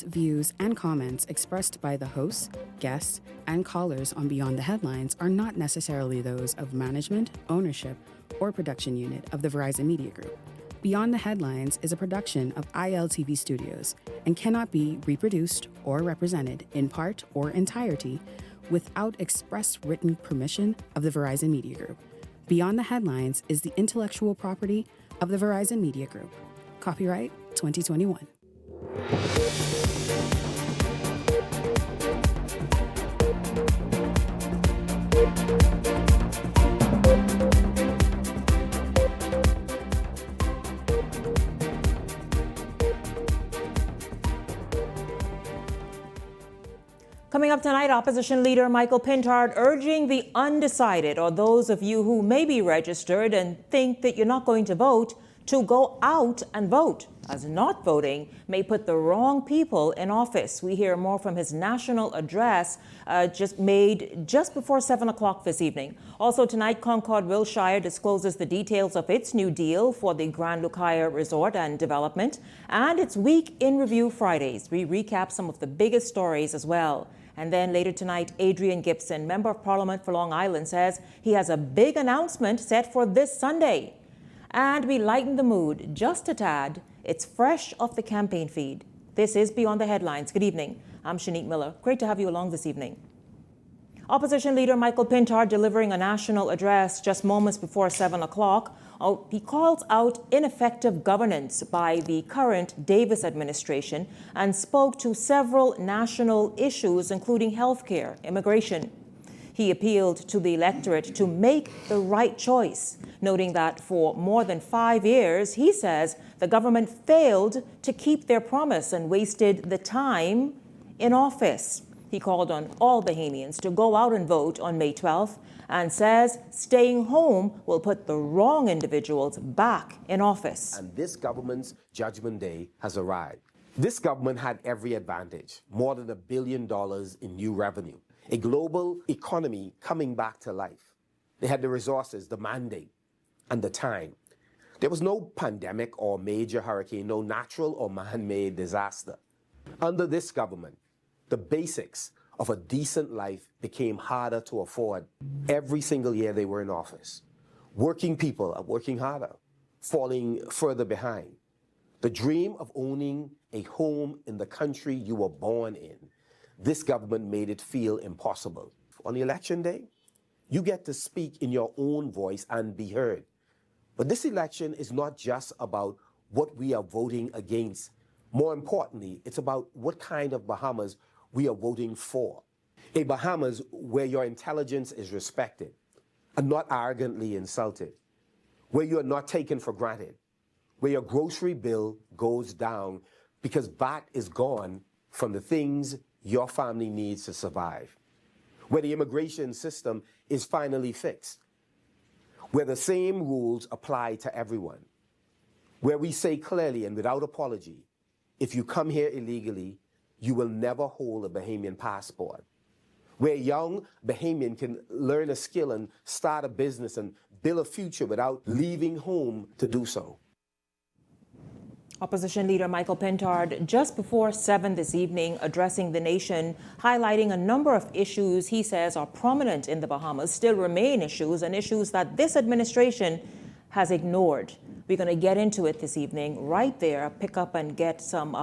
thoughts, views, and comments expressed by the hosts, guests, and callers on Beyond the Headlines are not necessarily those of management, ownership, or production unit of the Verizon Media Group. Beyond the Headlines is a production of ILTV Studios and cannot be reproduced or represented in part or entirety without express written permission of the Verizon Media Group. Beyond the Headlines is the intellectual property of the Verizon Media Group. Copyright 2021. Coming up tonight, Opposition Leader Michael Pintard urging the undecided, or those of you who may be registered and think that you're not going to vote, to go out and vote, as not voting may put the wrong people in office. We hear more from his national address made just before 7 o'clock this evening. Also tonight, Concord Wilshire discloses the details of its new deal for the Grand Lucayan Resort and Development, and its Week in Review Fridays. We recap some of the biggest stories as well. And then later tonight, Adrian Gibson, Member of Parliament for Long Island, says he has a big announcement set for this Sunday. And we lighten the mood just a tad. It's fresh off the campaign feed. This is Beyond the Headlines. Good evening. I'm Shanique Miller. Great to have you along this evening. Opposition Leader Michael Pintard delivering a national address just moments before 7 o'clock. He calls out ineffective governance by the current Davis administration and spoke to several national issues, including healthcare, immigration. He appealed to the electorate to make the right choice, noting that for more than 5 years, he says the government failed to keep their promise and wasted the time in office. He called on all Bahamians to go out and vote on May 12th and says staying home will put the wrong individuals back in office. And this government's judgment day has arrived. This government had every advantage, more than $1 billion in new revenue, a global economy coming back to life. They had the resources, the mandate, and the time. There was no pandemic or major hurricane, no natural or man-made disaster. Under this government, the basics of a decent life became harder to afford every single year they were in office. Working people are working harder, falling further behind. The dream of owning a home in the country you were born in, this government made it feel impossible. On election day, you get to speak in your own voice and be heard. But this election is not just about what we are voting against. More importantly, it's about what kind of Bahamas we are voting for. A Bahamas where your intelligence is respected and not arrogantly insulted, where you are not taken for granted, where your grocery bill goes down because VAT is gone from the things your family needs to survive, where the immigration system is finally fixed, where the same rules apply to everyone, where we say clearly and without apology, if you come here illegally, you will never hold a Bahamian passport, where young Bahamian can learn a skill and start a business and build a future without leaving home to do so. Opposition Leader Michael Pintard just before 7 this evening addressing the nation, highlighting a number of issues he says are prominent in the Bahamas, still remain issues, and issues that this administration has ignored. We're going to get into it this evening right there, pick up and get some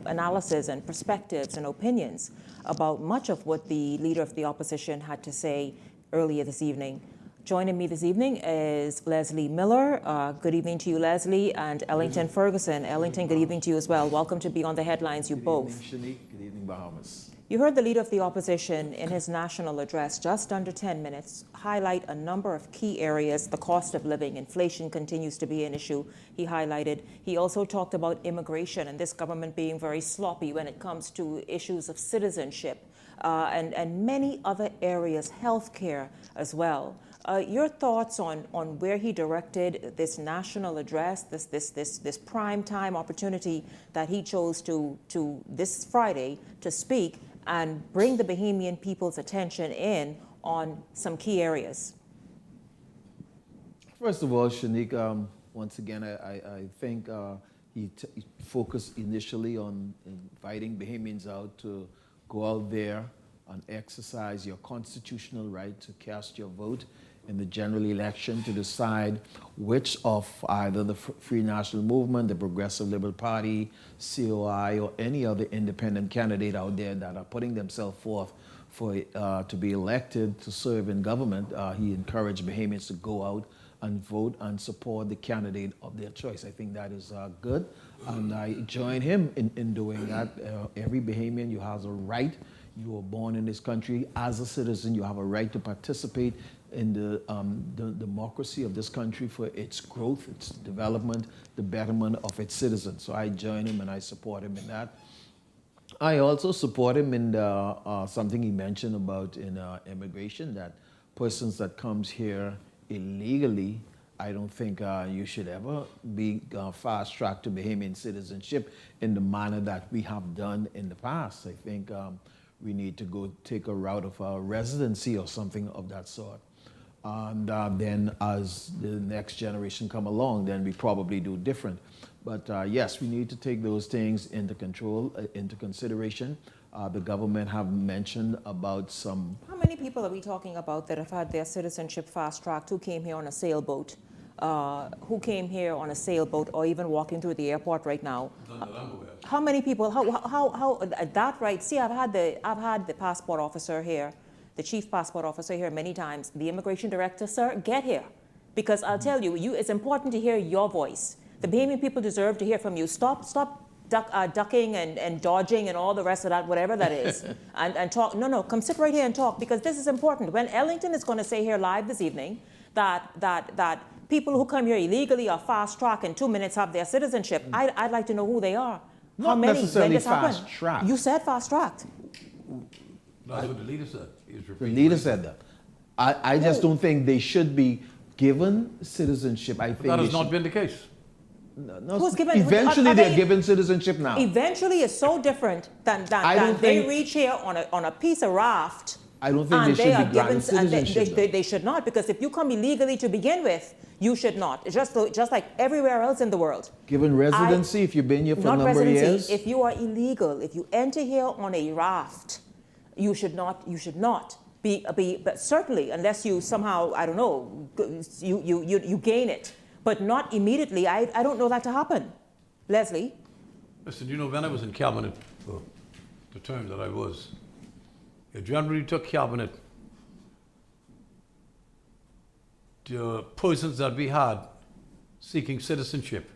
analysis and perspectives and opinions about much of what the Leader of the Opposition had to say earlier this evening. Joining me this evening is Leslie Miller. Good evening to you, Leslie, and Ellington Ferguson. Ellington, good evening to you as well. Welcome to Beyond the Headlines, you both. Good evening, Shanique. Good evening, Bahamas. You heard the Leader of the Opposition in his national address, just under 10 minutes, highlight a number of key areas. The cost of living, inflation continues to be an issue he highlighted. He also talked about immigration and this government being very sloppy when it comes to issues of citizenship and many other areas, healthcare as well. Your thoughts on where he directed this national address, this prime time opportunity that he chose to this Friday to speak and bring the Bahamian people's attention in on some key areas? First of all, Shanique, once again, I think he focused initially on inviting Bahamians out to go out there and exercise your constitutional right to cast your vote in the general election to decide which of either the Free National Movement, the Progressive Liberal Party, COI, or any other independent candidate out there that are putting themselves forth for to be elected to serve in government. He encouraged Bahamians to go out and vote and support the candidate of their choice. I think that is good, and I join him in doing that. Every Bahamian, you have a right. You were born in this country. As a citizen, you have a right to participate in the democracy of this country for its growth, its development, the betterment of its citizens. So I join him and I support him in that. I also support him in something he mentioned about in immigration, that persons that comes here illegally, I don't think you should ever be fast-tracked to Bahamian citizenship in the manner that we have done in the past. I think we need to go take a route of residency or something of that sort. And then as the next generation come along, then we probably do different. But yes, we need to take those things into consideration. The government have mentioned about some... How many people are we talking about that have had their citizenship fast-tracked, who came here on a sailboat, who came here on a sailboat, or even walking through the airport right now? How many people? How that right? See, I've had the passport officer here, the chief passport officer here many times. The immigration director, sir, get here, because I'll tell you, it's important to hear your voice. The Bahamian people deserve to hear from you. Stop ducking and dodging and all the rest of that, whatever that is, and talk. No, come sit right here and talk, because this is important. When Ellington is going to say here live this evening that people who come here illegally are fast-tracked in 2 minutes have their citizenship, I'd like to know who they are. Not how many? necessarily fast-tracked. You said fast-tracked. That's what the leader said. The leader said that. I just don't think they should be given citizenship. I think that has not been the case. No, Who's given, eventually they're given citizenship now. Eventually is so different than they reach here on a piece of raft. I don't think they should be granted citizenship. They should not, because if you come illegally to begin with, you should not. It's just like everywhere else in the world. Given residency, if you've been here for a number of years? If you are illegal, if you enter here on a raft, you should not be, but certainly, unless you somehow, I don't know, you gain it. But not immediately. I don't know that to happen. Leslie? Listen, when I was in cabinet for the term that I was, it generally took cabinet the persons that we had seeking citizenship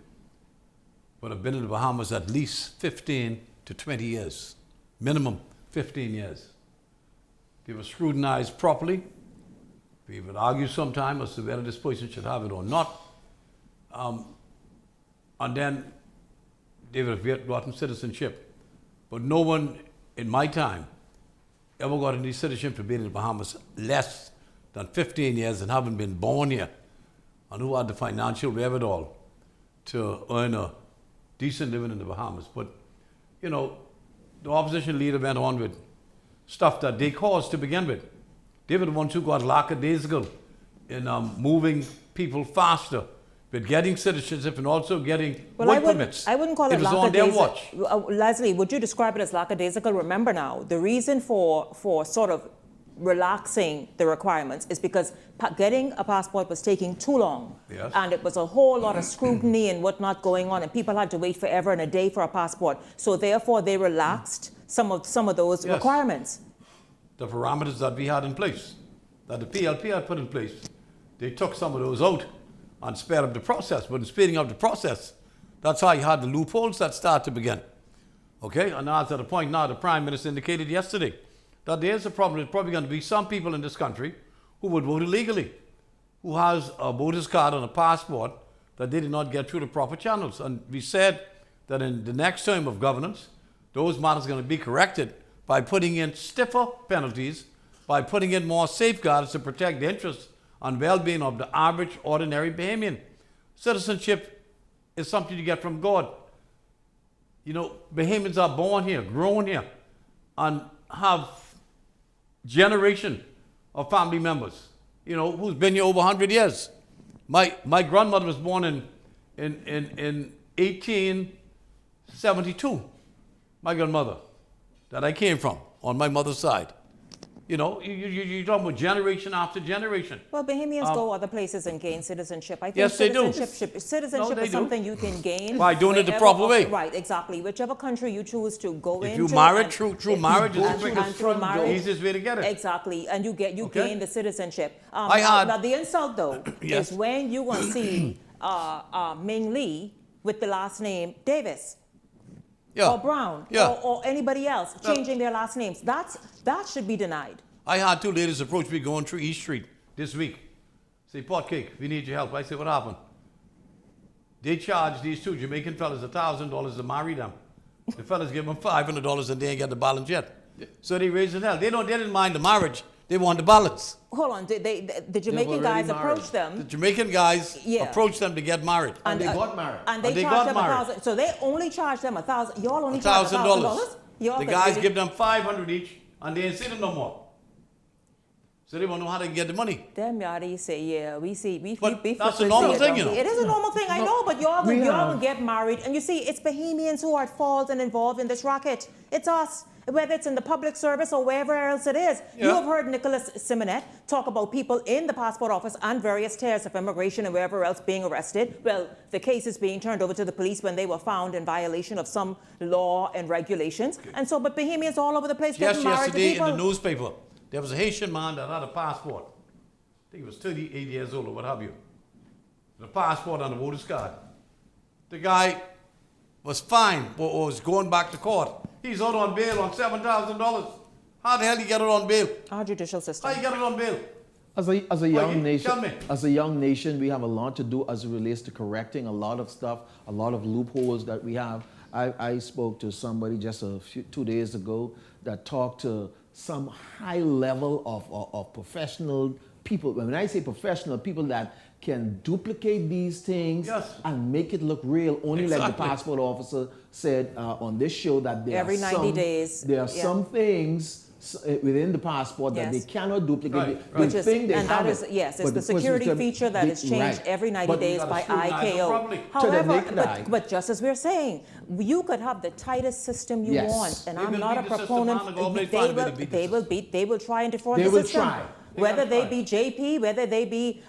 would have been in the Bahamas at least 15 to 20 years, minimum 15 years. They were scrutinized properly. We would argue sometime as to whether this person should have it or not. And then they would have gotten citizenship. But no one in my time ever got any citizenship to be in the Bahamas less than 15 years and haven't been born here, and who had the financial wherewithal to earn a decent living in the Bahamas. But, the opposition leader went on with stuff that they caused to begin with. They were the ones who got lackadaisical in moving people faster with getting citizenship and also getting work permits. I wouldn't call it lackadaisical. It was on their watch. Leslie, would you describe it as lackadaisical? Remember now, the reason for sort of relaxing the requirements is because getting a passport was taking too long. Yes. And it was a whole lot of scrutiny and whatnot going on, and people had to wait forever and a day for a passport. So therefore, they relaxed some of those requirements. The parameters that we had in place, that the PLP had put in place, they took some of those out and sped up the process. But in speeding up the process, that's how you had the loopholes that start to begin. Okay, and now it's at a point now the Prime Minister indicated yesterday that there's a problem. There's probably going to be some people in this country who would vote illegally, who has a voter's card and a passport that they did not get through the proper channels. And we said that in the next term of governance, those matters are going to be corrected by putting in stiffer penalties, by putting in more safeguards to protect the interests and well-being of the average, ordinary Bahamian. Citizenship is something you get from God. Bahamians are born here, grown here, and have generation of family members, who's been here over 100 years. My grandmother was born in 1872, my grandmother, that I came from, on my mother's side. You know, you're talking about generation after generation. Well, Bahamians go other places and gain citizenship. I think Yes, they do. Citizenship is something you can gain. By doing it the proper way. Right, exactly. Whichever country you choose to go into. If you married through marriage, is the easiest way to get it. Exactly, and you gain the citizenship. had- now the insult though Yes. is when you gonna see Ming Lee with the last name Davis. Yeah. Or Brown, Yeah. or anybody else changing their last names. That should be denied. I had two ladies approach me going through East Street this week. Say, pot cake, we need your help. I said, what happened? They charge these two Jamaican fellas $1,000 to marry them. The fellas give them $500 and they ain't get the balance yet. So they raised hell. They didn't mind the marriage. They want the balance. Hold on, the Jamaican guys approached them. The Jamaican guys approached them to get married. And they got married. And they charged them $1,000. So they only charged them $1,000. Y'all only charged $1,000. The guys give them $500 each, and they ain't see them no more. So they won't know how to get the money. Them yardie say, yeah, we But that's a normal thing, you know. It is a normal thing, I know, but y'all will get married. And you see, it's Bahamians who are at fault and involved in this racket. It's us. Whether it's in the public service or wherever else it is. Yeah. You have heard Nicholas Simonet talk about people in the passport office and various tiers of immigration and wherever else being arrested. Well, the case is being turned over to the police when they were found in violation of some law and regulations. Okay. And so, but Bahamians all over the place getting married to people. Yesterday in the newspaper, there was a Haitian man that had a passport. I think he was 38 years old or what have you. The passport on the voter's card. The guy was fined or was going back to court. He's out on bail on $7,000. How the hell you get it on bail? Our judicial system. How you get it on bail? As a young nation, tell me. as a young nation, we have a lot to do as it relates to correcting a lot of stuff, a lot of loopholes that we have. I spoke to somebody just 2 days ago that talked to some high level of professional people. When I say professional, people that can duplicate these things and make it look real, only like the passport officer said on this show that there every 90 days. There are some things within the passport that they cannot duplicate. Which is, and that is, yes, it's the security feature that is changed every 90 days by ICAO. However, but just as we're saying, you could have the tightest system you want, and I'm not a proponent. They will try and defraud the system. They will try. Whether they be JP, whether they be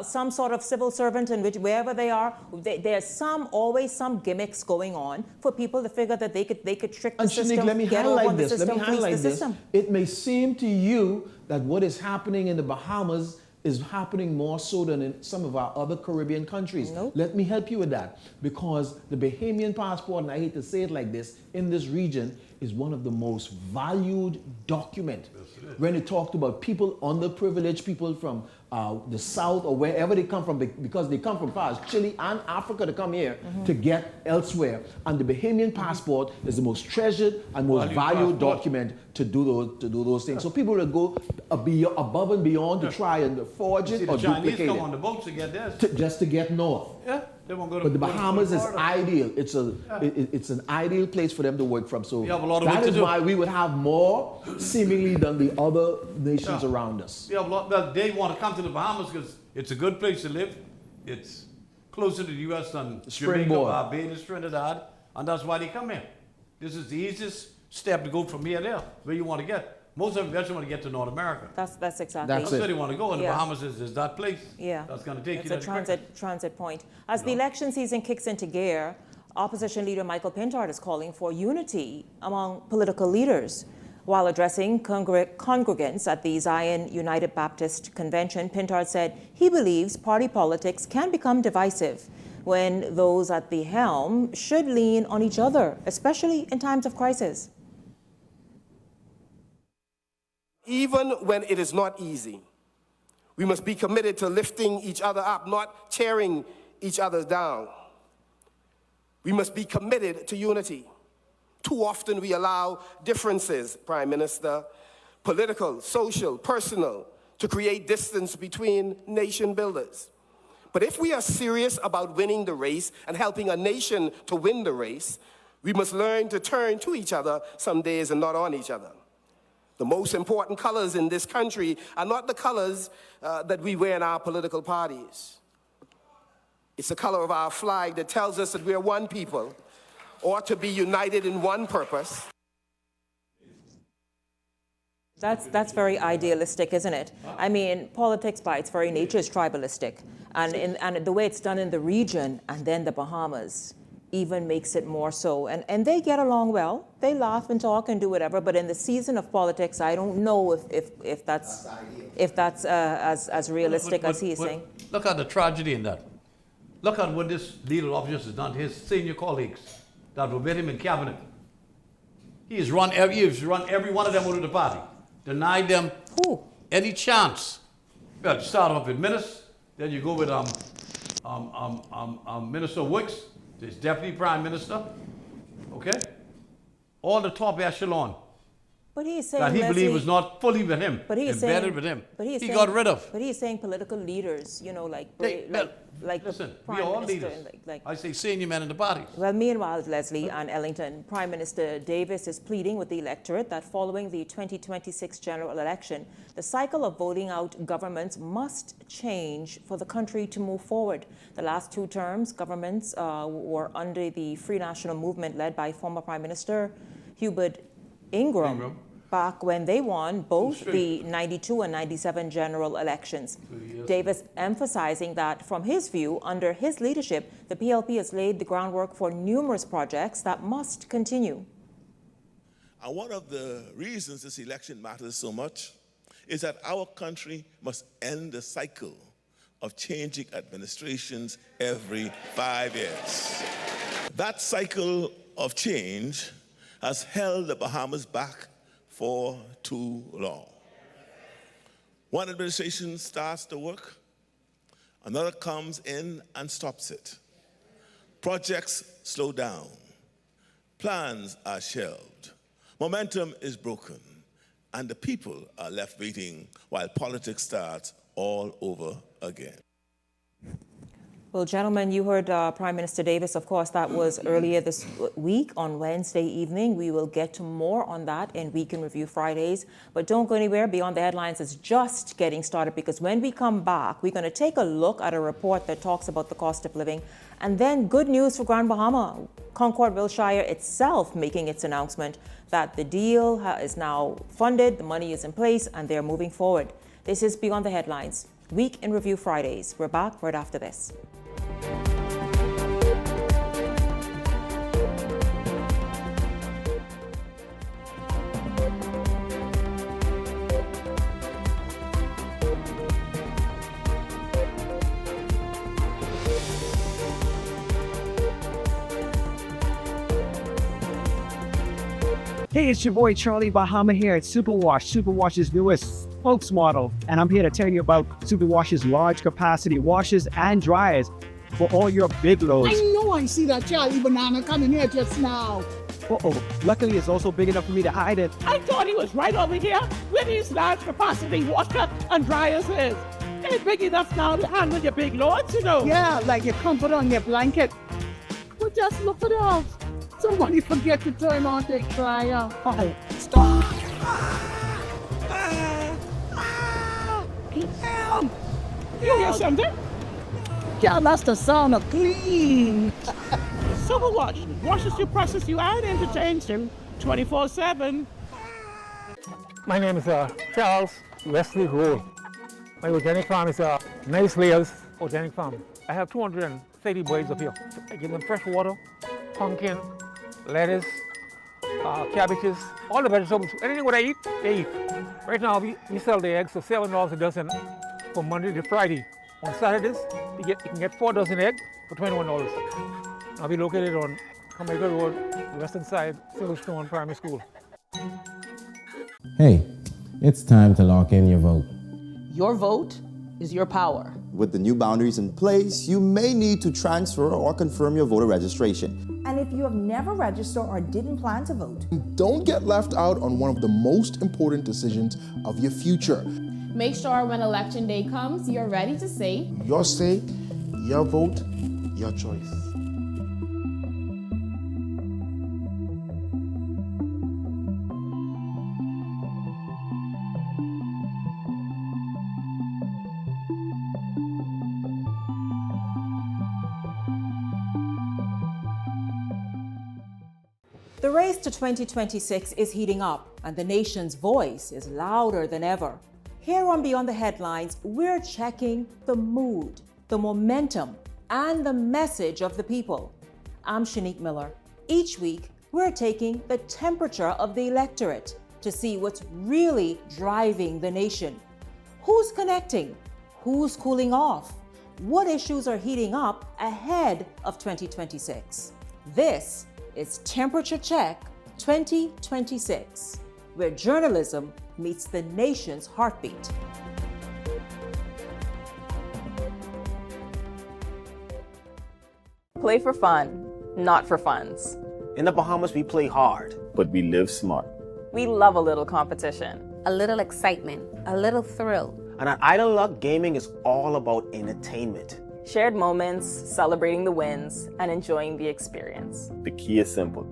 some sort of civil servant in which wherever they are, there's always some gimmicks going on for people to figure that they could trick the system, get over on the system, fleece the system. It may seem to you that what is happening in the Bahamas is happening more so than in some of our other Caribbean countries. Nope. Let me help you with that, because the Bahamian passport, and I hate to say it like this, in this region is one of the most valued documents. When it talked about people underprivileged, people from the South or wherever they come from, because they come from far as Chile and Africa to come here to get elsewhere. And the Bahamian passport is the most treasured and most valued document to do those things. So people will go above and beyond to try and forge it or duplicate it. Come on the boats to get theirs. Just to get north. Yeah. They won't go to, but the Bahamas is ideal. It's an ideal place for them to work from. So that is why we would have more seemingly than the other nations around us. Yeah, they want to come to the Bahamas because it's a good place to live. It's closer to the U.S. than Jamaica, Barbados, Trinidad, and that's why they come here. This is the easiest step to go from here to there, where you want to get. Most of them eventually want to get to North America. That's exactly. That's where they want to go, and the Bahamas is that place. Yeah. That's going to take you. It's a transit point. As the election season kicks into gear, opposition leader Michael Pintard is calling for unity among political leaders. While addressing congregants at the Zion United Baptist Convention, Pintard said he believes party politics can become divisive when those at the helm should lean on each other, especially in times of crisis. Even when it is not easy, we must be committed to lifting each other up, not tearing each other down. We must be committed to unity. Too often we allow differences, Prime Minister, political, social, personal, to create distance between nation builders. But if we are serious about winning the race and helping a nation to win the race, we must learn to turn to each other some days and not on each other. The most important colors in this country are not the colors that we wear in our political parties. It's the color of our flag that tells us that we are one people, ought to be united in one purpose. That's very idealistic, isn't it? I mean, politics by its very nature is tribalistic. And the way it's done in the region and then the Bahamas even makes it more so. And they get along well. They laugh and talk and do whatever. But in the season of politics, I don't know if that's as realistic as he's saying. Look at the tragedy in that. Look at what this leader of office has done to his senior colleagues that were with him in cabinet. He has run every one of them out of the party. Denied them any chance. Well, you start off with ministers, then you go with Minister of Works, his deputy prime minister, okay? All the top echelon But he's saying that he believed was not fully with him, but he's embedded saying, with him. But he's he saying, got rid of. But he's saying political leaders, you know, like Listen, Prime we are all Minister leaders. and I say senior men in the party. Well, meanwhile, Leslie and Ellington, Prime Minister Davis is pleading with the electorate that following the 2026 general election, the cycle of voting out governments must change for the country to move forward. The last two terms, governments were under the Free National Movement led by former Prime Minister Hubert Ingram. Back when they won both the 92 and 97 general elections. Davis emphasizing that from his view, under his leadership, the PLP has laid the groundwork for numerous projects that must continue. And one of the reasons this election matters so much is that our country must end the cycle of changing administrations every 5 years. That cycle of change has held the Bahamas back for too long. One administration starts the work, another comes in and stops it. Projects slow down, plans are shelved, momentum is broken, and the people are left waiting while politics starts all over again. Well, gentlemen, you heard Prime Minister Davis. Of course, that was earlier this week on Wednesday evening. We will get to more on that in Week in Review Fridays. But don't go anywhere. Beyond the Headlines is just getting started, because when we come back, we're going to take a look at a report that talks about the cost of living. And then good news for Grand Bahama. Concord Wilshire itself making its announcement that the deal is now funded, the money is in place, and they're moving forward. This is Beyond the Headlines, Week in Review Fridays. We're back right after this. Hey, it's your boy Charlie Bahama here at Superwash, Superwash's newest spokes model. And I'm here to tell you about Superwash's large capacity washers and dryers for all your big loads. I know I see that Charlie Banana coming here just now. Luckily, it's also big enough for me to hide it. I thought he was right over here where these large capacity washer and dryers is. They're big enough now to handle your big loads, you know. Yeah, like your comfort on your blanket. But just look at us. Somebody forget to turn on the dryer. Oh, stop! You hear something? Yeah, that's the sound of clean. Superwash washes you, processes you, and entertains you 24/7. My name is Charles Wesley Rowe. My organic farm is Nice Layers Organic Farm. I have 230 boys up here. I give them fresh water, pumpkin, lettuce, cabbages, all the vegetables. Anything what I eat, they eat. Right now, we sell the eggs for $7 a dozen from Monday to Friday. On Saturdays, you can get 4 dozen eggs for $21. I'll be located on Jamaica Road, western side, Silverstone Primary School. Hey, it's time to lock in your vote. Your vote is your power. With the new boundaries in place, you may need to transfer or confirm your voter registration. And if you have never registered or didn't plan to vote, don't get left out on one of the most important decisions of your future. Make sure when election day comes, you're ready to say, your say, your vote, your choice. race to 2026 is heating up, and the nation's voice is louder than ever. Here on Beyond the Headlines, we're checking the mood, the momentum, and the message of the people. I'm Shanique Miller. Each week, we're taking the temperature of the electorate to see what's really driving the nation. Who's connecting? Who's cooling off? What issues are heating up ahead of 2026? This is Temperature Check 2026, where journalism meets the nation's heartbeat. Play for fun, not for funds. In the Bahamas, we play hard, but we live smart. We love a little competition. A little excitement, a little thrill. And at Idle Luck, gaming is all about entertainment. Shared moments, celebrating the wins, and enjoying the experience. The key is simple.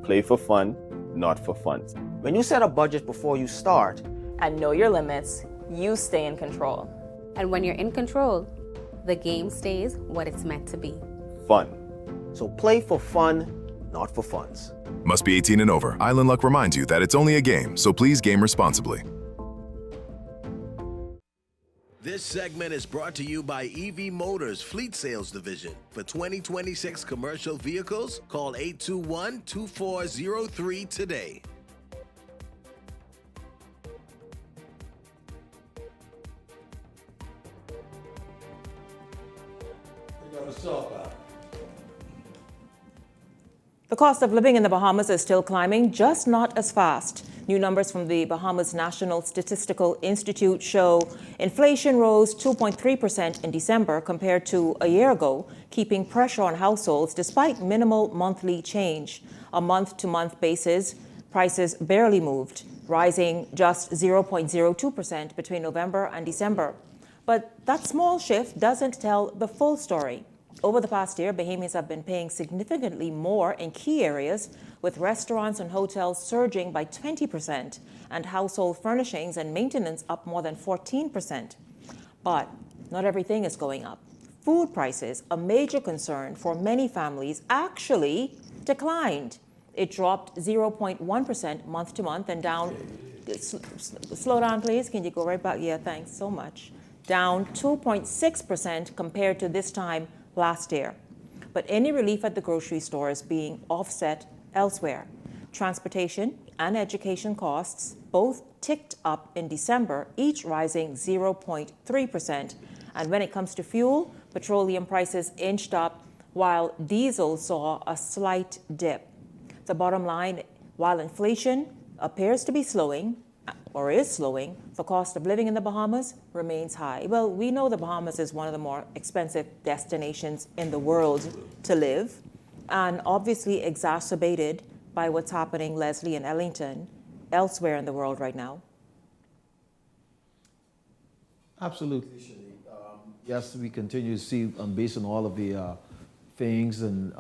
Play for fun, not for funds. When you set a budget before you start, and know your limits, you stay in control. And when you're in control, the game stays what it's meant to be. Fun. So play for fun, not for funds. Must be 18 and over. Island Luck reminds you that it's only a game, so please game responsibly. This segment is brought to you by EV Motors Fleet Sales Division. For 2026 commercial vehicles, call 821-2403 today. The cost of living in the Bahamas is still climbing, just not as fast. New numbers from the Bahamas National Statistical Institute show inflation rose 2.3% in December compared to a year ago, keeping pressure on households despite minimal monthly change. On month-to-month basis, prices barely moved, rising just 0.02% between November and December. But that small shift doesn't tell the full story. Over the past year, Bahamians have been paying significantly more in key areas, with restaurants and hotels surging by 20% and household furnishings and maintenance up more than 14%. But not everything is going up. Food prices, a major concern for many families, actually declined. It dropped 0.1% month to month and down, slow down please, can you go right back? Yeah, thanks so much. Down 2.6% compared to this time last year. But any relief at the grocery store is being offset elsewhere. Transportation and education costs both ticked up in December, each rising 0.3%. And when it comes to fuel, petroleum prices inched up while diesel saw a slight dip. The bottom line, while inflation appears to be slowing, or is slowing, the cost of living in the Bahamas remains high. Well, we know the Bahamas is one of the more expensive destinations in the world to live, and obviously exacerbated by what's happening, Leslie, in Ellington, elsewhere in the world right now. Absolutely. Yes, we continue to see, based on all of the things and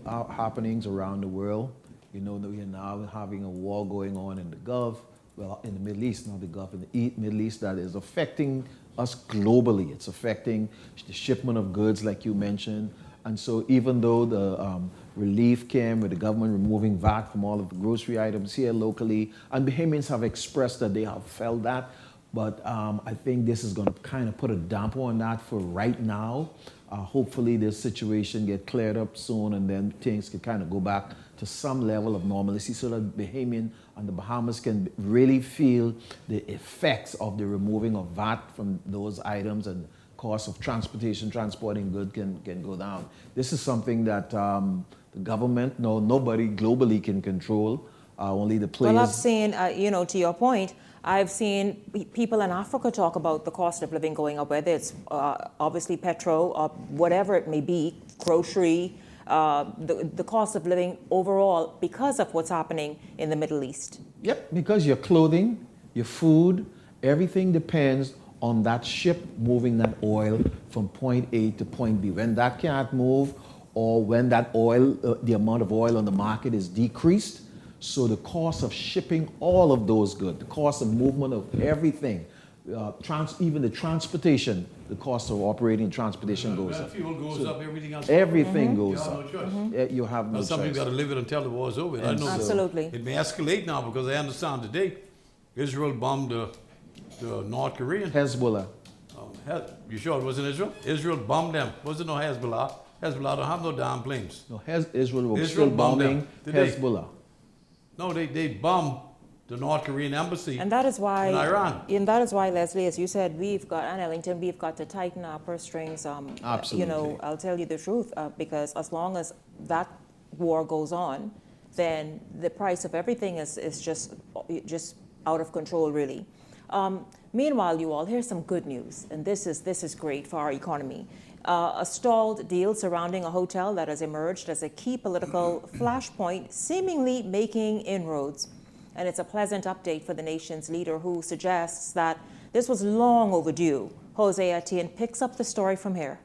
happenings around the world, you know that we are now having a war going on in the Gulf, well, in the Middle East, not the Gulf, in the Middle East, that is affecting us globally. It's affecting the shipment of goods, like you mentioned. And so even though the relief came with the government removing VAT from all of the grocery items here locally, and Bahamians have expressed that they have felt that, but I think this is going to kind of put a damper on that for right now. Hopefully this situation get cleared up soon, and then things can kind of go back to some level of normalcy so that Bahamian and the Bahamas can really feel the effects of the removing of VAT from those items, and cost of transporting goods can go down. This is something that the government, nobody globally can control, only the players. Well, I've seen, to your point, I've seen people in Africa talk about the cost of living going up, whether it's obviously petrol or whatever it may be, grocery, the cost of living overall because of what's happening in the Middle East. Yep, because your clothing, your food, everything depends on that ship moving that oil from point A to point B. When that can't move, or when that oil, the amount of oil on the market is decreased, so the cost of shipping all of those goods, the cost of movement of everything even the transportation, the cost of operating transportation goes up. Fuel goes up, everything else. Everything goes you up. have no choice. You have no choice. Somebody's got to live it until the war's over. I know Absolutely. it may escalate now because I understand today Israel bombed the North Korean. Hezbollah. You sure it wasn't Israel? Israel bombed them. Wasn't no Hezbollah. Hezbollah don't have no damn planes. No, Israel was Israel still bombed bombing Hezbollah. No, they bombed the North Korean embassy And that is why, in Iran. And that is why, Leslie, as you said, and Ellington, we've got to tighten our purse strings. Absolutely. You know, I'll tell you the truth, because as long as that war goes on, then the price of everything is just out of control, really. Meanwhile, you all, here's some good news, and this is great for our economy. A stalled deal surrounding a hotel that has emerged as a key political flashpoint, seemingly making inroads. And it's a pleasant update for the nation's leader, who suggests that this was long overdue. Jose Etienne picks up the story from here.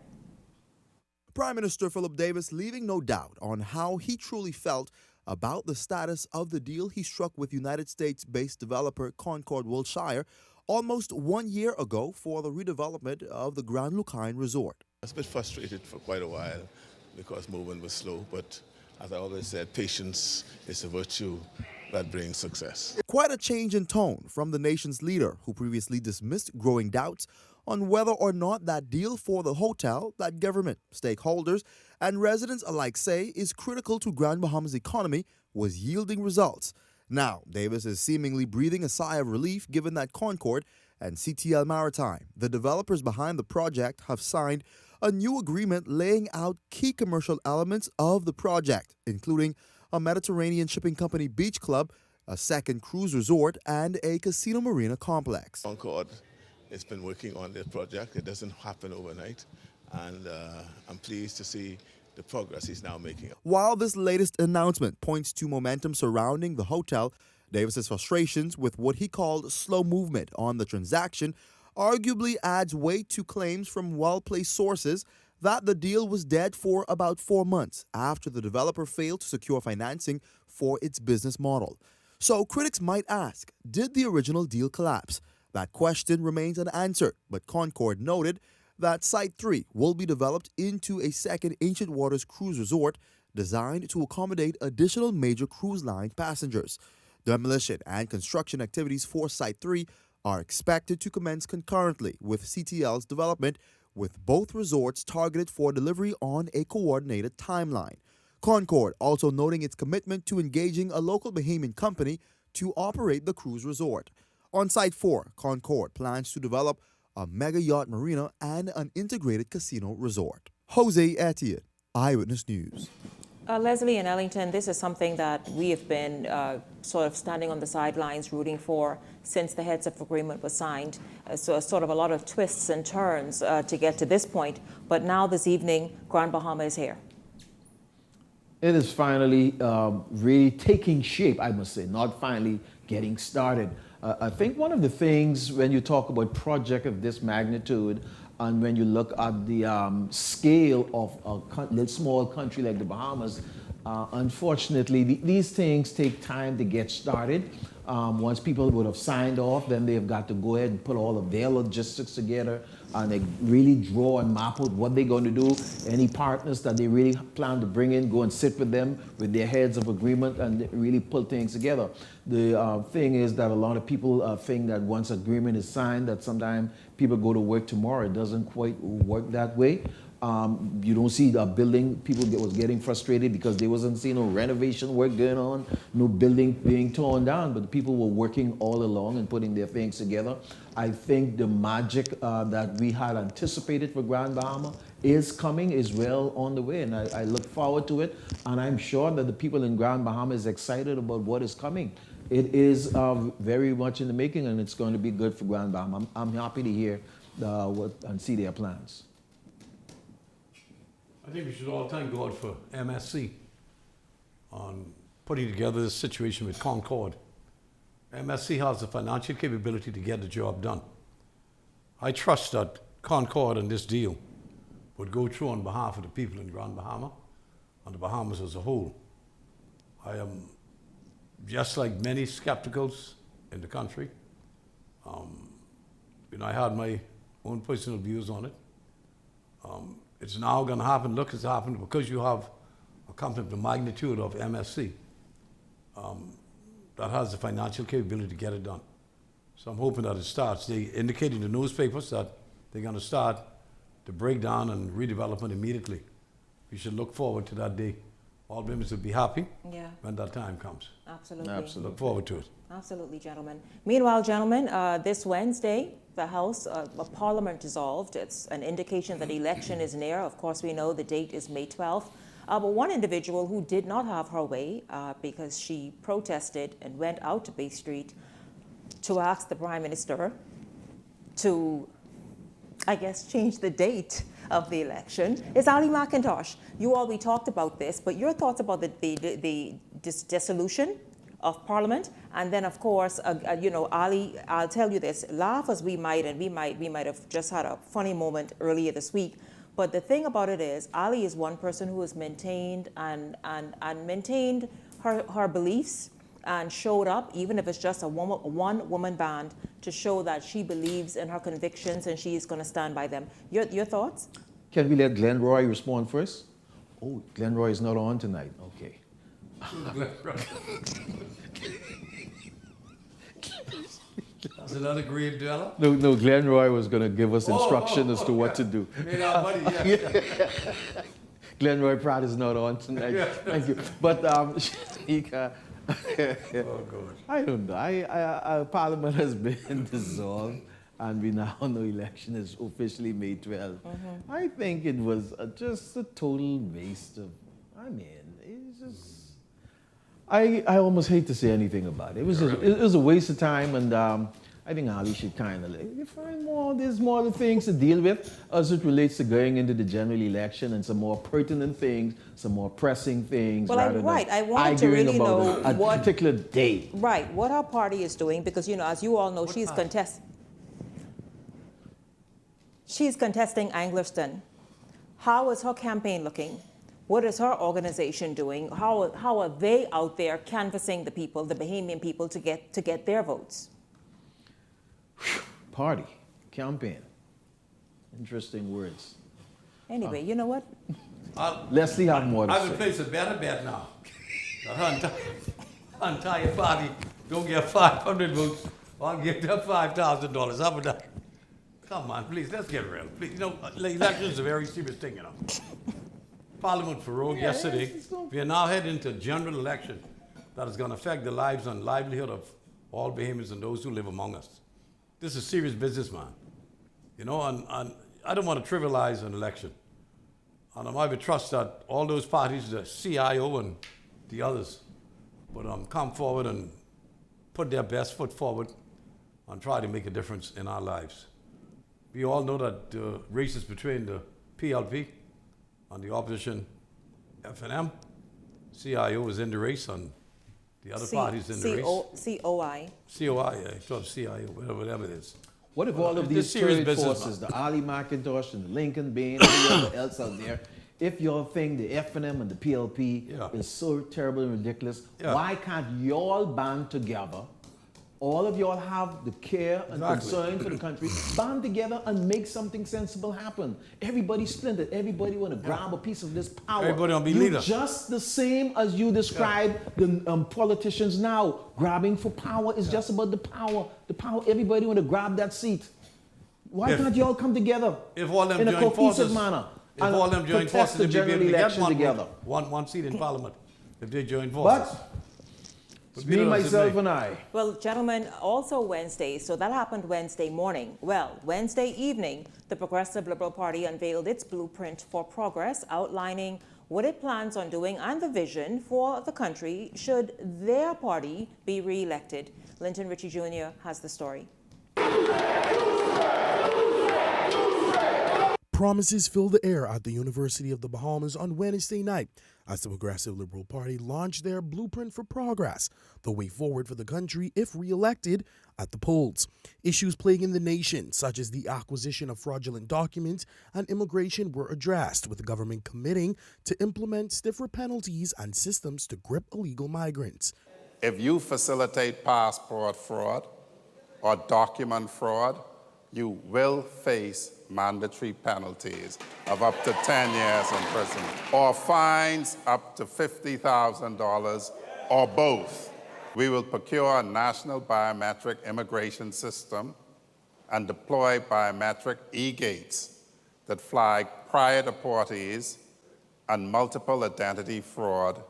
Prime Minister Philip Davis leaving no doubt on how he truly felt about the status of the deal he struck with United States-based developer Concord Wilshire almost 1 year ago for the redevelopment of the Grand Lucayan Resort. I was a bit frustrated for quite a while because movement was slow, but as I always said, patience is a virtue that brings success. Quite a change in tone from the nation's leader, who previously dismissed growing doubts on whether or not that deal for the hotel that government, stakeholders, and residents alike say is critical to Grand Bahama's economy was yielding results. Now, Davis is seemingly breathing a sigh of relief given that Concord and CTL Maritime, the developers behind the project, have signed a new agreement laying out key commercial elements of the project, including a Mediterranean shipping company beach club, a second cruise resort, and a casino marina complex. Concord has been working on this project. It doesn't happen overnight, and I'm pleased to see the progress he's now making. While this latest announcement points to momentum surrounding the hotel, Davis's frustrations with what he called slow movement on the transaction arguably adds weight to claims from well-placed sources that the deal was dead for about 4 months after the developer failed to secure financing for its business model. So critics might ask, did the original deal collapse? That question remains unanswered, but Concord noted that Site 3 will be developed into a second Ancient Waters cruise resort designed to accommodate additional major cruise line passengers. Demolition and construction activities for Site 3 are expected to commence concurrently with CTL's development, with both resorts targeted for delivery on a coordinated timeline. Concord also noting its commitment to engaging a local Bahamian company to operate the cruise resort. On Site 4, Concord plans to develop a mega yacht marina and an integrated casino resort. Jose Etienne, Eyewitness News. Leslie and Ellington, this is something that we have been sort of standing on the sidelines rooting for since the heads of agreement was signed. So sort of a lot of twists and turns to get to this point. But now this evening, Grand Bahama is here. It is finally really taking shape, I must say, not finally getting started. I think one of the things when you talk about project of this magnitude, and when you look at the scale of a small country like the Bahamas, unfortunately, these things take time to get started. Once people would have signed off, then they've got to go ahead and put all of their logistics together and they really draw and map out what they're going to do. Any partners that they really plan to bring in, go and sit with them with their heads of agreement and really pull things together. The thing is that a lot of people think that once agreement is signed, that sometimes people go to work tomorrow. It doesn't quite work that way. You don't see the building, people was getting frustrated because they wasn't seeing no renovation work going on, no building being torn down, but the people were working all along and putting their things together. I think the magic that we had anticipated for Grand Bahama is coming, is well on the way, and I look forward to it, and I'm sure that the people in Grand Bahama is excited about what is coming. It is very much in the making, and it's going to be good for Grand Bahama. I'm happy to hear and see their plans. I think we should all thank God for MSC on putting together this situation with Concord. MSC has the financial capability to get the job done. I trust that Concord and this deal would go through on behalf of the people in Grand Bahama and the Bahamas as a whole. I am, just like many skepticals in the country, I had my own personal views on it. It's now going to happen. Look, it's happened because you have a company of the magnitude of MSC that has the financial capability to get it done. So I'm hoping that it starts. They indicated in the newspapers that they're going to start the breakdown and redevelopment immediately. We should look forward to that day. All members will be happy when that time comes. Absolutely. Look forward to it. Absolutely, gentlemen. Meanwhile, gentlemen, this Wednesday, the House of Parliament dissolved. It's an indication that election is near. Of course, we know the date is May 12th. But one individual who did not have her way because she protested and went out to Bay Street to ask the Prime Minister to, I guess, change the date of the election is Ali McIntosh. We talked about this, but your thoughts about the dissolution of Parliament, and then of course, Ali, I'll tell you this, laugh as we might, and we might have just had a funny moment earlier this week, but the thing about it is, Ali is one person who has maintained and maintained her beliefs and showed up, even if it's just a one-woman band, to show that she believes in her convictions and she is going to stand by them. Your thoughts? Can we let Glenn Roy respond first? Oh, Glenn Roy is not on tonight. Okay. That's another grave dweller? No, Glenn Roy was going to give us instruction as to what to do. Glenn Roy Pratt is not on tonight. Thank you. But, Shanika, I don't know. Parliament has been dissolved, and we now know election is officially May 12th. I think it was just a total waste of, it's just, I almost hate to say anything about it. It was a waste of time, and I think Ali should kind of find there's more things to deal with as it relates to going into the general election, and some more pertinent things, some more pressing things, well, rather than I wanted to really know a particular date. Right, what our party is doing, because, as you all know, she's contesting Anglerston. How is her campaign looking? What is her organization doing? How are they out there canvassing the people, the Bahamian people, to get their votes? Party, campaign. Interesting words. Anyway, you know what? Leslie have more to say. I would place a better bet now. That her entire party don't get 500 votes. I'll give them $5,000. How about that? Come on, please, let's get real. Please, election is a very serious thing, Parliament prorogued yesterday. We are now heading into a general election that is going to affect the lives and livelihood of all Bahamians and those who live among us. This is serious business, man. And I don't want to trivialize an election. And I would trust that all those parties, the CIO and the others, would come forward and put their best foot forward and try to make a difference in our lives. We all know that the races between the PLP and the opposition FNM, CIO is in the race, and the other parties in the race. COI. COI, I thought CIO, whatever it is. What if all of these third forces, the Ali McIntosh and the Lincoln Bain and whoever else out there, if your thing, the FNM and the PLP, is so terrible and ridiculous, why can't y'all band together? All of y'all have the care and concern for the country. Band together and make something sensible happen. Everybody splintered. Everybody want to grab a piece of this power. Everybody want to be leader. Just the same as you describe the politicians now. Grabbing for power is just about the power. The power. Everybody want to grab that seat. Why can't y'all come together in a cohesive manner? If all of them join forces, the general election together. One seat in Parliament. If they join forces. It's me, myself, and I. Well, gentlemen, also Wednesday, so that happened Wednesday morning. Well, Wednesday evening, the Progressive Liberal Party unveiled its blueprint for progress, outlining what it plans on doing and the vision for the country should their party be re-elected. Linton Ritchie Jr. has the story. Promises filled the air at the University of the Bahamas on Wednesday night as the Progressive Liberal Party launched their Blueprint for Progress, the way forward for the country if re-elected at the polls. Issues plaguing the nation, such as the acquisition of fraudulent documents and immigration, were addressed, with the government committing to implement stiffer penalties and systems to grip illegal migrants. If you facilitate passport fraud or document fraud, you will face mandatory penalties of up to 10 years in prison or fines up to $50,000 or both. We will procure a national biometric immigration system and deploy biometric e-gates that flag prior deportees and multiple identity fraud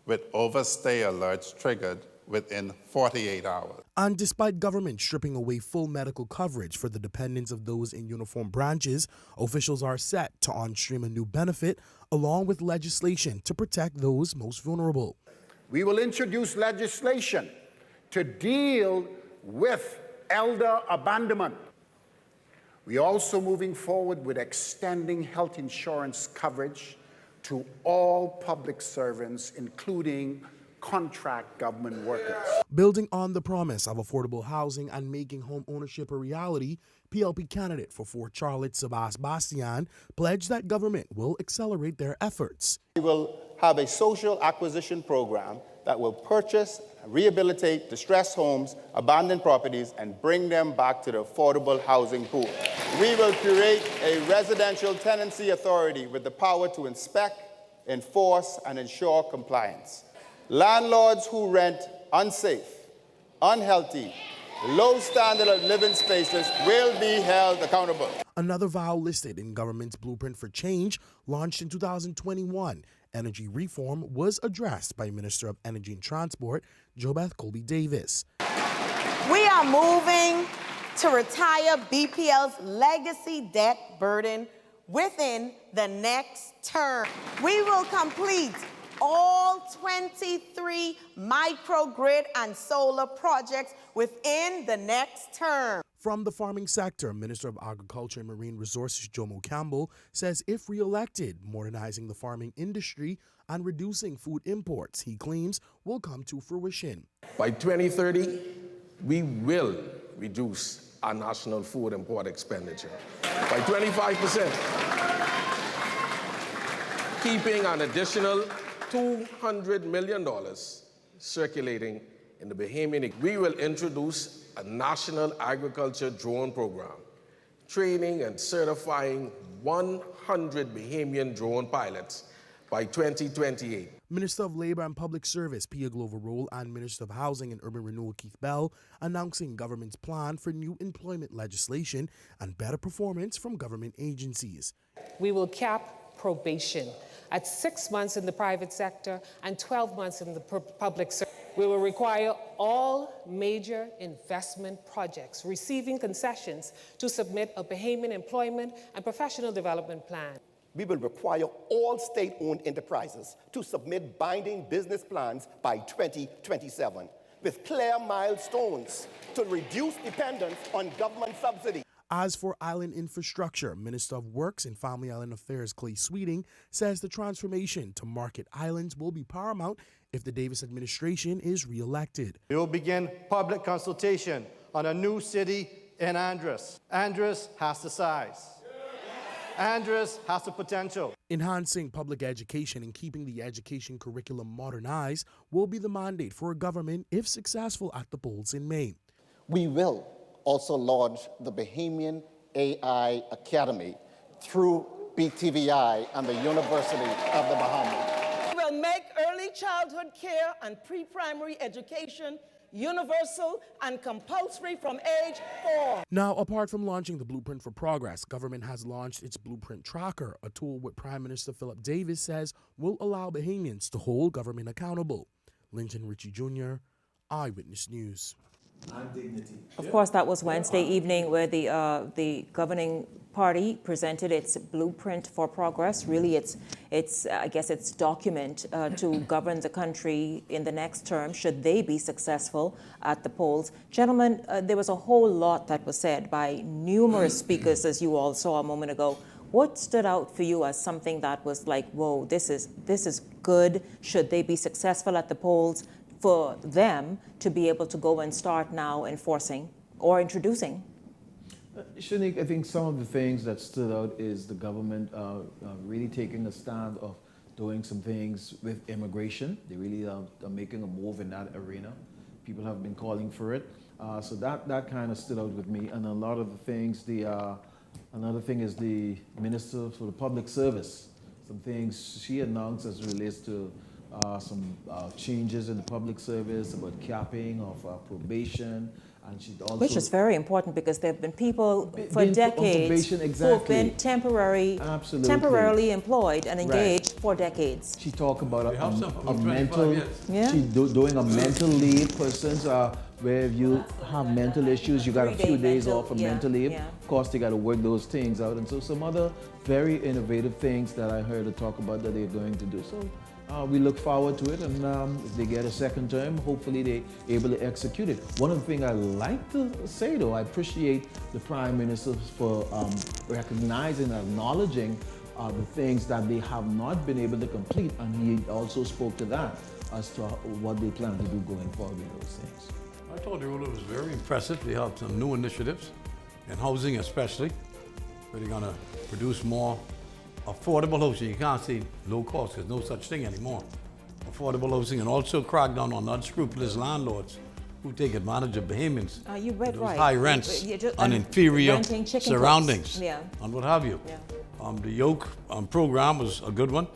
with overstay alerts triggered within 48 hours. And despite government stripping away full medical coverage for the dependents of those in uniform branches, officials are set to on-stream a new benefit along with legislation to protect those most vulnerable. We will introduce legislation to deal with elder abandonment. We're also moving forward with extending health insurance coverage to all public servants, including contract government workers. Building on the promise of affordable housing and making home ownership a reality, PLP candidate for Fort Charlotte, Sabas Bastian, pledged that government will accelerate their efforts. We will have a social acquisition program that will purchase, rehabilitate distressed homes, abandoned properties, and bring them back to the affordable housing pool. We will create a residential tenancy authority with the power to inspect, enforce, and ensure compliance. Landlords who rent unsafe, unhealthy, low standard of living spaces will be held accountable. Another vow listed in government's Blueprint for Change, launched in 2021, energy reform, was addressed by Minister of Energy and Transport, Jobeth Colby Davis. We are moving to retire BPL's legacy debt burden within the next term. We will complete all 23 microgrid and solar projects within the next term. From the farming sector, Minister of Agriculture and Marine Resources Jomo Campbell says if re-elected, modernizing the farming industry and reducing food imports, he claims, will come to fruition. By 2030, we will reduce our national food import expenditure by 25%, keeping an additional $200 million circulating in the Bahamian. We will introduce a national agriculture drone program, training and certifying 100 Bahamian drone pilots by 2028. Minister of Labor and Public Service Pia Glover Roll and Minister of Housing and Urban Renewal Keith Bell announcing government's plan for new employment legislation and better performance from government agencies. We will cap probation at 6 months in the private sector and 12 months in the public sector. We will require all major investment projects receiving concessions to submit a Bahamian employment and professional development plan. We will require all state-owned enterprises to submit binding business plans by 2027 with clear milestones to reduce dependence on government subsidy. As for island infrastructure, Minister of Works and Family Island Affairs Clay Sweeting says the transformation to market islands will be paramount if the Davis administration is re-elected. We will begin public consultation on a new city in Andros. Andros has the size. Andros has the potential. Enhancing public education and keeping the education curriculum modernized will be the mandate for a government if successful at the polls in May. We will also launch the Bahamian AI Academy through BTVI and the University of the Bahamas. We will make early childhood care and pre-primary education universal and compulsory from age 4. Now, apart from launching the Blueprint for Progress, government has launched its Blueprint Tracker, a tool which Prime Minister Philip Davis says will allow Bahamians to hold government accountable. Linton Ritchie Jr., Eyewitness News. Of course, that was Wednesday evening where the governing party presented its Blueprint for Progress. Really, it's I guess its document to govern the country in the next term, should they be successful at the polls. Gentlemen, there was a whole lot that was said by numerous speakers, as you all saw a moment ago. What stood out for you as something that was like, whoa, this is good? Should they be successful at the polls, for them to be able to go and start now enforcing or introducing? Shanique, I think some of the things that stood out is the government really taking a stand of doing some things with immigration. They really are making a move in that arena. People have been calling for it. So that kind of stood out with me. And a lot of the things, another thing is the Minister for the Public Service. Some things she announced as it relates to some changes in the public service, about capping of probation. And she also, which is very important because there have been people for being decades on probation, who have been Absolutely. temporarily employed and engaged for decades. She talked about a 25 mental, Yeah. she's doing a mental leave persons where if you have mental issues, you got a 3-day few days mental- off of yeah, mental leave. yeah. Of course, they got to work those things out. And so some other very innovative things that I heard her talk about that they're going to do. So we look forward to it, and if they get a second term, hopefully they're able to execute it. One of the things I like to say, though, I appreciate the Prime Minister for recognizing and acknowledging the things that they have not been able to complete, and he also spoke to that as to what they plan to do going forward with those things. I thought the ruler was very impressive. They have some new initiatives in housing especially, where they're gonna produce more affordable housing. You can't say low cost, there's no such thing anymore. Affordable housing, and also crack down on unscrupulous landlords who take advantage of Bahamians. You read those right. high rents You just- and inferior renting chicken surroundings coops. Yeah. and what have you. Yeah. The Yoke program was a good one.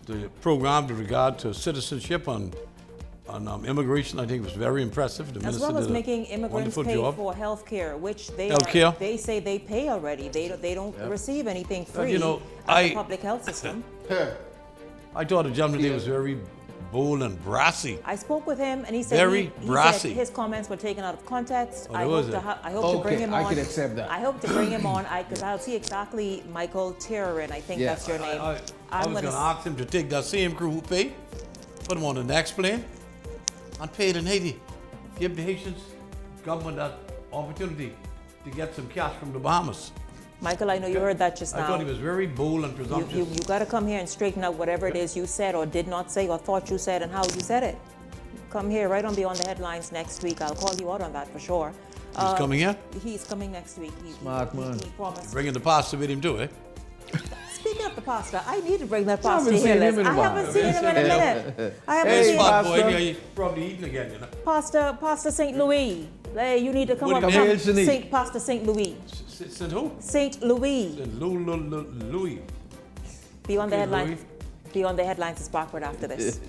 The program with regard to citizenship on immigration, I think, was very impressive. The As minister well as did a making immigrants wonderful pay job. for health care, which Healthcare? they say they pay already. They don't receive anything free you know, at the public health system. I thought the gentleman there was very bold and brassy. I spoke with him, and he said Very he brassy. said his comments were taken out of context. Oh, I was hope, it? I hope to bring him on. I can accept that. I hope to bring him on because I'll see exactly Michael Tierran. I think that's your name. I I'm was going to gonna ask him to take that same crew who paid, put them on the next plane, and pay it in Haiti. Give the Haitians government that opportunity to get some cash from the Bahamas. Michael, I know you heard that just I now. thought he was very bold and presumptuous. You got to come here and straighten out whatever it is you said or did not say or thought you said and how you said it. Come here right on Beyond the Headlines next week. I'll call you out on that for sure. He's coming here? He's coming next week. Smart man. He promised. Bringing the pasta with him too, eh? Speaking of the pasta, I need to bring that pasta haven't here. seen him Les. in a I while. haven't seen him in a minute. I haven't Hey, seen smart boy, Pastor. yeah, he's probably eating again, you know. Pasta St. Louis. Hey, you need to come What up. do you mean? Pasta St. Louis. St. who? St. Louis. St. Louis. Beyond the Okay, headlines. Louis. Beyond the Headlines is backward after this.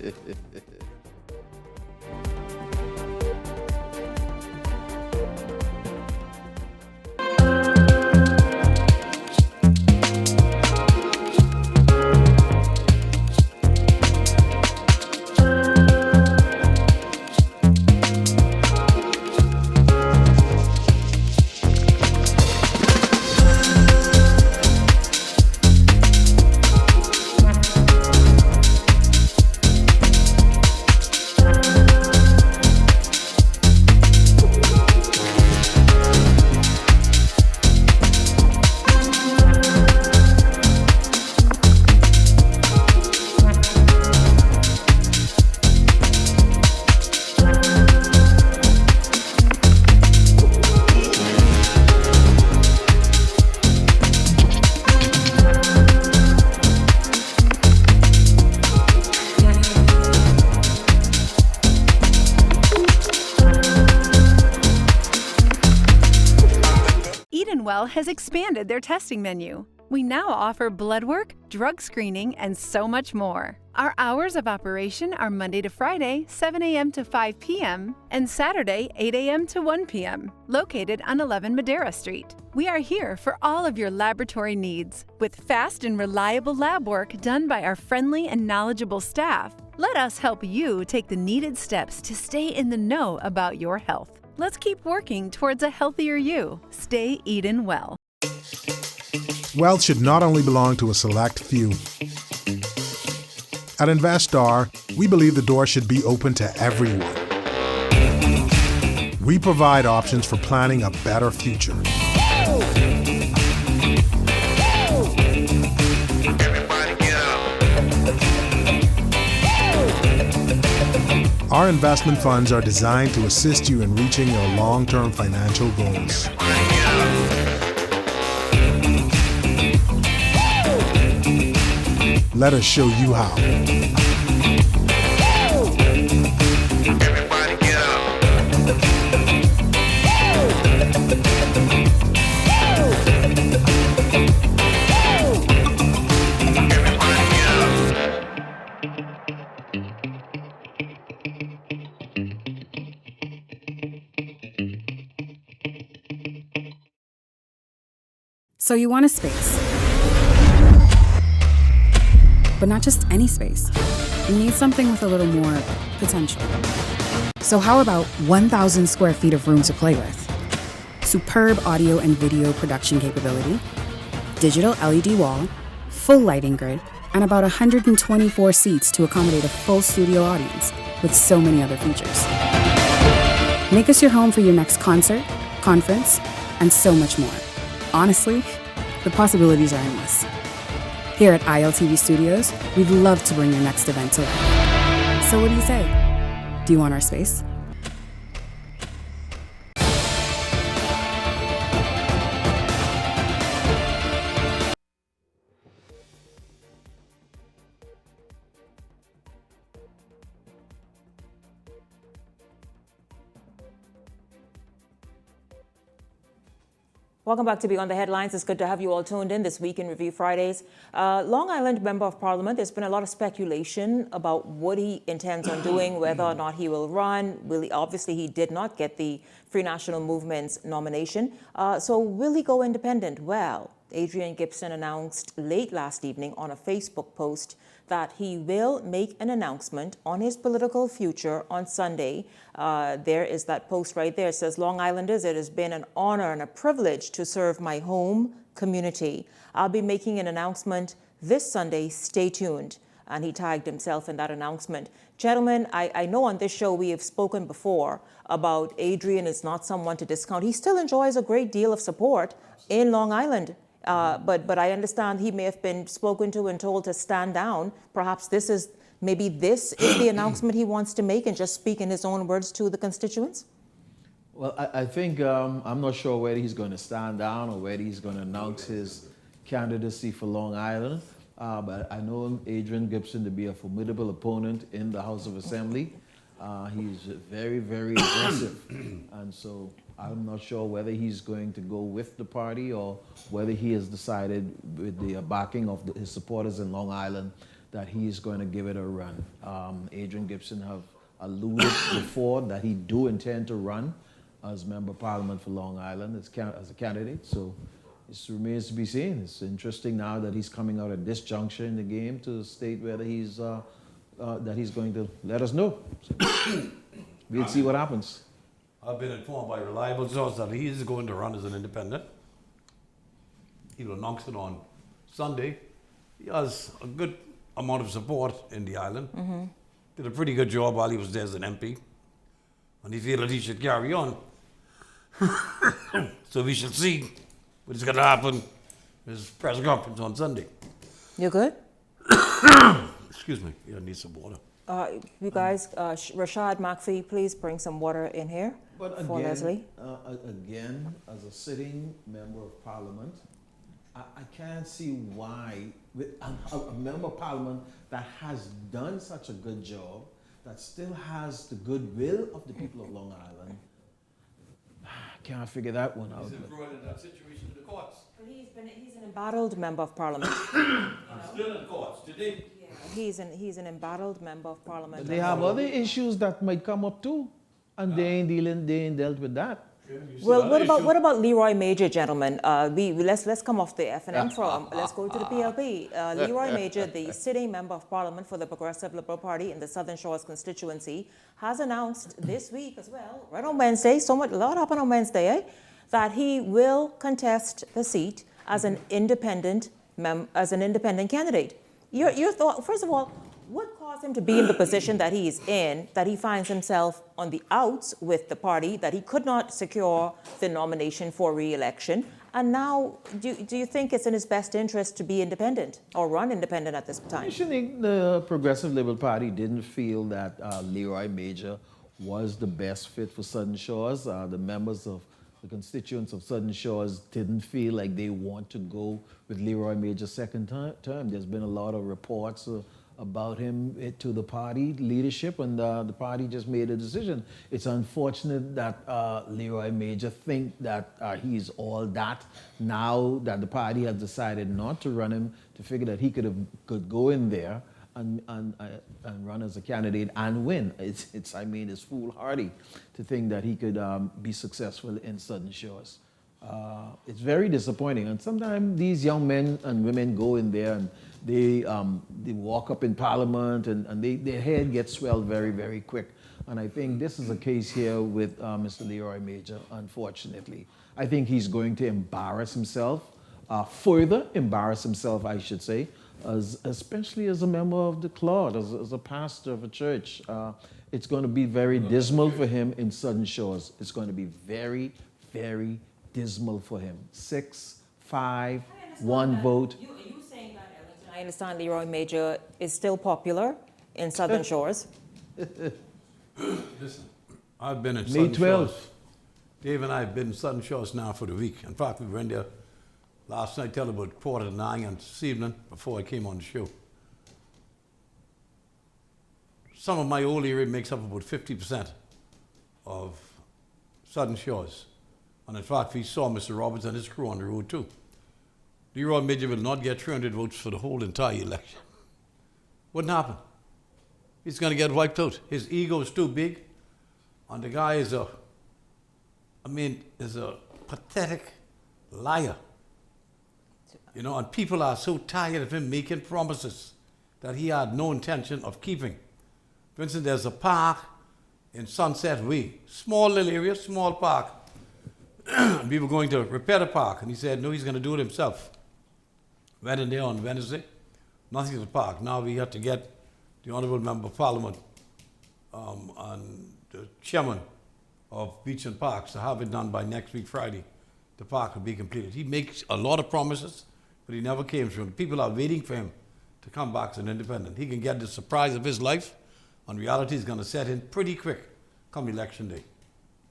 Edenwell has expanded their testing menu. We now offer blood work, drug screening, and so much more. Our hours of operation are Monday to Friday, 7 a.m. to 5 p.m., and Saturday, 8 a.m. to 1 p.m., located on 11 Madera Street. We are here for all of your laboratory needs, with fast and reliable lab work done by our friendly and knowledgeable staff. Let us help you take the needed steps to stay in the know about your health. Let's keep working towards a healthier you. Stay Eden well. Wealth should not only belong to a select few. At InvestStar, we believe the door should be open to everyone. We provide options for planning a better future. Our investment funds are designed to assist you in reaching your long-term financial goals. Let us show you how. So you want a space. But not just any space. You need something with a little more potential. So how about 1,000 square feet of room to play with? Superb audio and video production capability, digital LED wall, full lighting grid, and about 124 seats to accommodate a full studio audience with so many other features. Make us your home for your next concert, conference, and so much more. Honestly, the possibilities are endless. Here at ILTV Studios, we'd love to bring your next event to life. So what do you say? Do you want our space? Welcome back to Beyond the Headlines. It's good to have you all tuned in this week in Review Fridays. Long Island Member of Parliament, there's been a lot of speculation about what he intends on doing, whether or not he will run. Obviously, he did not get the Free National Movement's nomination. So will he go independent? Well, Adrian Gibson announced late last evening on a Facebook post that he will make an announcement on his political future on Sunday. There is that post right there. It says, Long Islanders, it has been an honor and a privilege to serve my home community. I'll be making an announcement this Sunday. Stay tuned. And he tagged himself in that announcement. Gentlemen, I know on this show we have spoken before about Adrian is not someone to discount. He still enjoys a great deal of support in Long Island. But I understand he may have been spoken to and told to stand down. Perhaps this is the announcement he wants to make and just speak in his own words to the constituents? Well, I think I'm not sure whether he's going to stand down or whether he's going to announce his candidacy for Long Island. But I know Adrian Gibson to be a formidable opponent in the House of Assembly. He's very, very aggressive. And so I'm not sure whether he's going to go with the party or whether he has decided with the backing of his supporters in Long Island that he's going to give it a run. Adrian Gibson have alluded before that he do intend to run as Member of Parliament for Long Island as a candidate. So it remains to be seen. It's interesting now that he's coming out at this juncture in the game to state whether he's that he's going to let us know. So we'll see what happens. I've been informed by reliable sources that he is going to run as an independent. He will announce it on Sunday. He has a good amount of support in the island. Mm-hmm. Did a pretty good job while he was there as an MP. And he feels that he should carry on. So we shall see what is going to happen in his press conference on Sunday. You good? Excuse me. I need some water. You guys, Rashad McPhee, please bring some water in here for Leslie. Again, as a sitting Member of Parliament, I can't see why with a Member of Parliament that has done such a good job, that still has the goodwill of the people of Long Island. I can't figure that one out. He's embroiled in that situation in the courts. He's an embattled Member of Parliament. Still in courts today. He's an embattled Member of Parliament. But they have other issues that might come up too, and they ain't dealt with that. Well, what about Leroy Major, gentlemen? Let's come off the F&M forum. Let's go to the PLP. Leroy Major, the sitting Member of Parliament for the Progressive Liberal Party in the Southern Shores constituency, has announced this week as well, right on Wednesday, a lot happened on Wednesday, that he will contest the seat as an independent candidate. Your thought, first of all, what caused him to be in the position that he is in, that he finds himself on the outs with the party, that he could not secure the nomination for re-election? And now, do you think it's in his best interest to be independent or run independent at this time? I think the Progressive Liberal Party didn't feel that Leroy Major was the best fit for Southern Shores. The members of the constituents of Southern Shores didn't feel like they want to go with Leroy Major's second term. There's been a lot of reports about him to the party leadership, and the party just made a decision. It's unfortunate that Leroy Major think that he's all that now that the party has decided not to run him, to figure that he could go in there and run as a candidate and win. It's foolhardy to think that he could be successful in Southern Shores. It's very disappointing. And sometimes these young men and women go in there and they walk up in Parliament and their head gets swelled very, very quick. And I think this is a case here with Mr. Leroy Major, unfortunately. I think he's going to embarrass himself, further embarrass himself, I should say, especially as a member of the cloth, as a pastor of a church. It's going to be very dismal for him in Southern Shores. It's going to be very, very dismal for him. 6, 5, 1 vote. You saying that, Ellington, I understand Leroy Major is still popular in Southern Shores. Listen, I've been in May Southern 12th. Shores. Dave and I have been in Southern Shores now for the week. In fact, we went there last night till about 8:45 and this evening before I came on the show. Some of my old area makes up about 50% of Southern Shores. And in fact, we saw Mr. Roberts and his crew on the road too. Leroy Major will not get 300 votes for the whole entire election. Wouldn't happen. He's going to get wiped out. His ego is too big. And the guy is a pathetic liar. You know, and people are so tired of him making promises that he had no intention of keeping. For instance, there's a park in Sunset Way, small little area, small park. We were going to repair the park, and he said, no, he's going to do it himself. Went in there on Wednesday, nothing at the park. Now we have to get the Honourable Member of Parliament and the chairman of Beach and Parks to have it done by next week, Friday. The park will be completed. He makes a lot of promises, but he never came through. People are waiting for him to come back as an independent. He can get the surprise of his life, and reality is going to set in pretty quick come election day.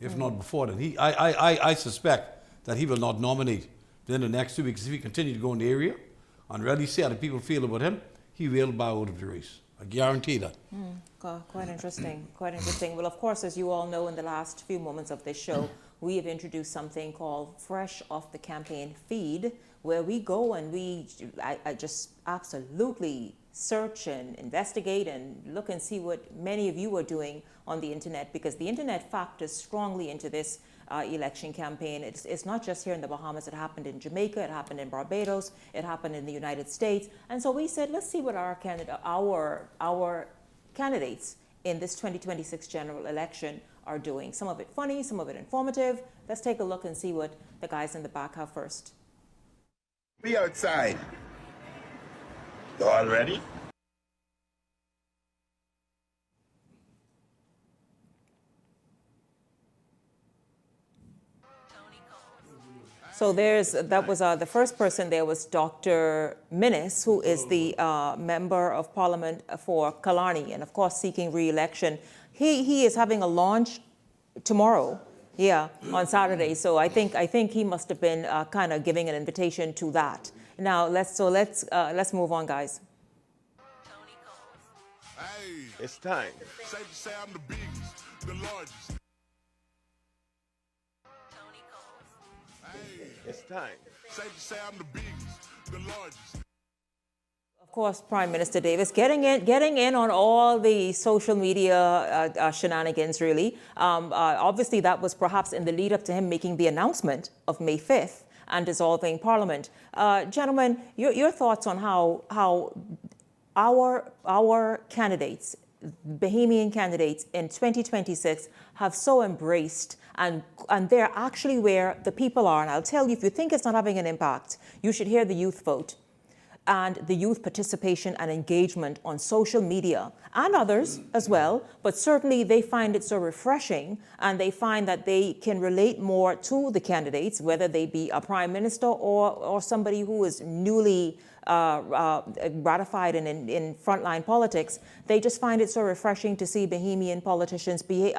If not before then. I suspect that he will not nominate within the next 2 weeks. If he continues to go in the area and really see how the people feel about him, he will bow out of the race. I guarantee that. Quite interesting, quite interesting. Well, of course, as you all know, in the last few moments of this show, we have introduced something called Fresh Off the Campaign Feed, where we go and I just absolutely search and investigate and look and see what many of you are doing on the internet, because the internet factors strongly into this election campaign. It's not just here in the Bahamas. It happened in Jamaica, it happened in Barbados, it happened in the United States. And so we said, let's see what our candidates in this 2026 general election are doing. Some of it funny, some of it informative. Let's take a look and see what the guys in the back have first. Be outside. You all ready? So that was the first person there was Dr. Minnis, who is the member of Parliament for Killarney, and of course seeking re-election. He is having a launch tomorrow, on Saturday. So I think he must have been kind of giving an invitation to that. Now let's move on, guys. Hey, it's time. Safe to say I'm the biggest, the largest. Hey, it's time. Safe to say I'm the biggest, the largest. Of course, Prime Minister Davis getting in on all the social media shenanigans, really. Obviously, that was perhaps in the lead up to him making the announcement of May 5th and dissolving Parliament. Gentlemen, your thoughts on how our candidates, Bahamian candidates in 2026, have so embraced and they're actually where the people are. And I'll tell you, if you think it's not having an impact, you should hear the youth vote and the youth participation and engagement on social media and others as well. But certainly they find it so refreshing, and they find that they can relate more to the candidates, whether they be a prime minister or somebody who is newly ratified in frontline politics. They just find it so refreshing to see Bahamian politicians be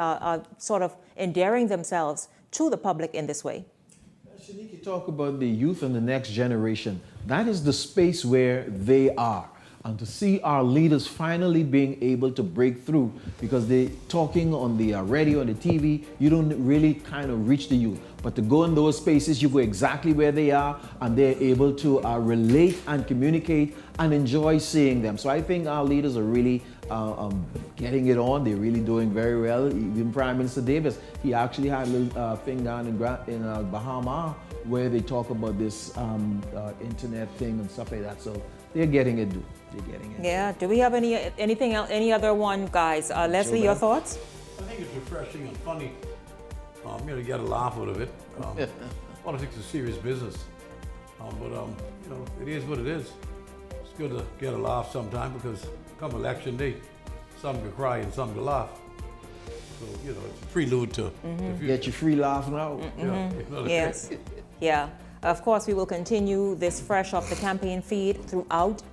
sort of endearing themselves to the public in this way. Shanique, you talk about the youth and the next generation. That is the space where they are. and to see our leaders finally being able to break through, because they talking on the radio and the TV, you don't really kind of reach the youth. But to go in those spaces, you go exactly where they are, and they're able to relate and communicate and enjoy seeing them. So I think our leaders are really getting it on. They're really doing very well. Even Prime Minister Davis, he actually had a little thing down in Bahama where they talk about this internet thing and stuff like that. So they're getting it, They're getting it. Yeah. Do we have anything else, any other one, guys? Leslie, your thoughts? I think it's refreshing and funny. You know, get a laugh out of it. Politics is serious business. But you know, it is what it is. It's good to get a laugh sometime, because come election day, some can cry and some can laugh. So, you know, it's a prelude to get your free laugh now. Yes. Yeah. Of course, we will continue this fresh off the campaign feed throughout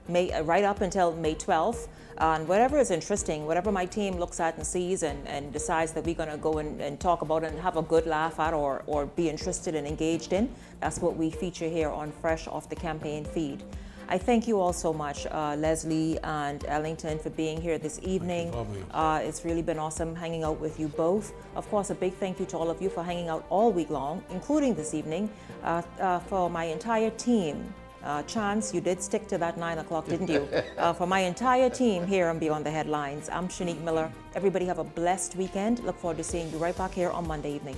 May, right up until May 12th. And whatever is interesting, whatever my team looks at and sees and decides that we're going to go and talk about and have a good laugh at or be interested and engaged in, that's what we feature here on Fresh Off the Campaign feed. I thank you all so much, Leslie and Ellington, for being here this evening. It's really been awesome hanging out with you both. Of course, a big thank you to all of you for hanging out all week long, including this evening, for my entire team. Chance, you did stick to that 9 o'clock, didn't you? For my entire team here on Beyond the Headlines, I'm Shanique Miller. Everybody have a blessed weekend. Look forward to seeing you right back here on Monday evening.